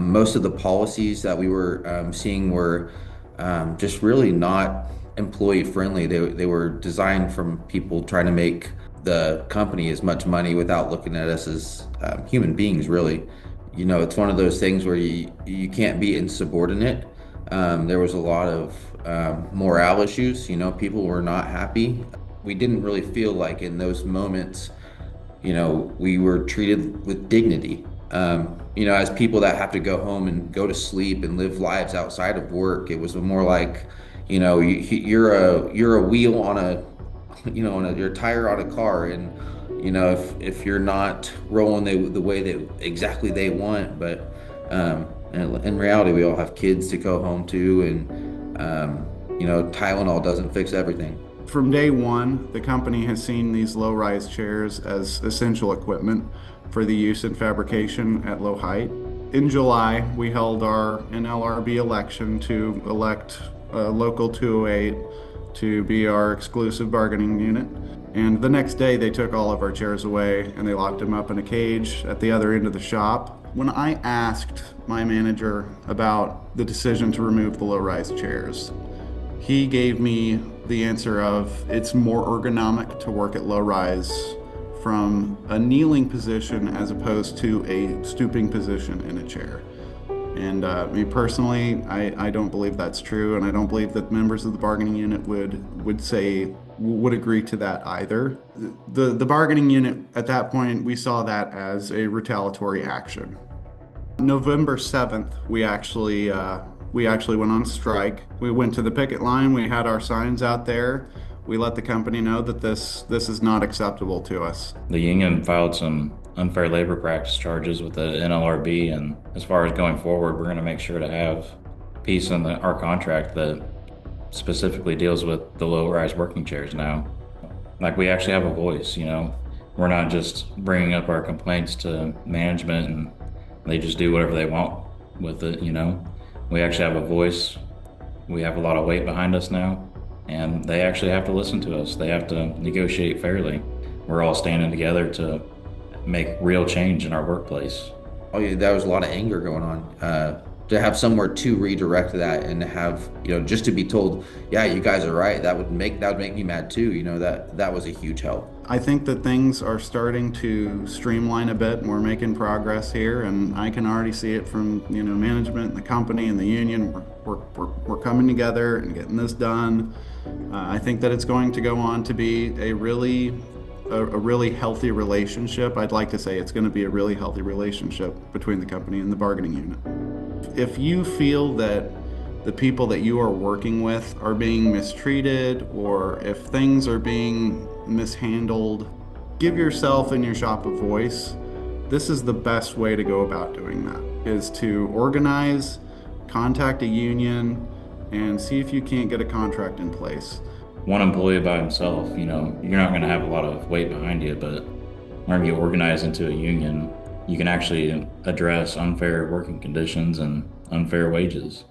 Most of the policies that we were seeing were just really not employee friendly. They were designed from people trying to make the company as much money without looking at us as human beings, really. It's one of those things where you can't be insubordinate. There was a lot of morale issues. People were not happy. We didn't really feel like in those moments we were treated with dignity. As people that have to go home and go to sleep and live lives outside of work, it was more like, you're a wheel on a, you're a tire on a car, and if you're not rolling the way that exactly they want, but in reality, we all have kids to go home to, and Tylenol doesn't fix everything. From day one, the company has seen these low-rise chairs as essential equipment for the use in fabrication at low height. In July, we held our NLRB election to elect Local 208 to be our exclusive bargaining unit. And the next day, they took all of our chairs away and they locked them up in a cage at the other end of the shop. When I asked my manager about the decision to remove the low-rise chairs, he gave me the answer of it's more ergonomic to work at low rise from a kneeling position as opposed to a stooping position in a chair. And me personally, I don't believe that's true, and I don't believe that members of the bargaining unit would agree to that either. The bargaining unit at that point, we saw that as a retaliatory action. November 7th, we actually went on strike. We went to the picket line. We had our signs out there. We let the company know that this is not acceptable to us. The union filed some unfair labor practice charges with the NLRB, and as far as going forward, we're going to make sure to have piece in our contract that specifically deals with the low-rise working chairs now. Like, we actually have a voice, We're not just bringing up our complaints to management and they just do whatever they want with it, We actually have a voice. We have a lot of weight behind us now, and they actually have to listen to us. They have to negotiate fairly. We're all standing together to make real change in our workplace. Oh yeah, there was a lot of anger going on. To have somewhere to redirect that, and to have, just to be told, yeah, you guys are right, that would make me mad too. That was a huge help. I think that things are starting to streamline a bit, and we're making progress here, and I can already see it from management and the company and the union. We're coming together and getting this done. I think that it's going to go on to be a really healthy relationship. I'd like to say it's going to be a really healthy relationship between the company and the bargaining unit. If you feel that the people that you are working with are being mistreated, or if things are being mishandled, give yourself and your shop a voice. This is the best way to go about doing that, is to organize, contact a union, and see if you can't get a contract in place. One employee by himself, you're not going to have a lot of weight behind you, but whenever you organize into a union, you can actually address unfair working conditions and unfair wages.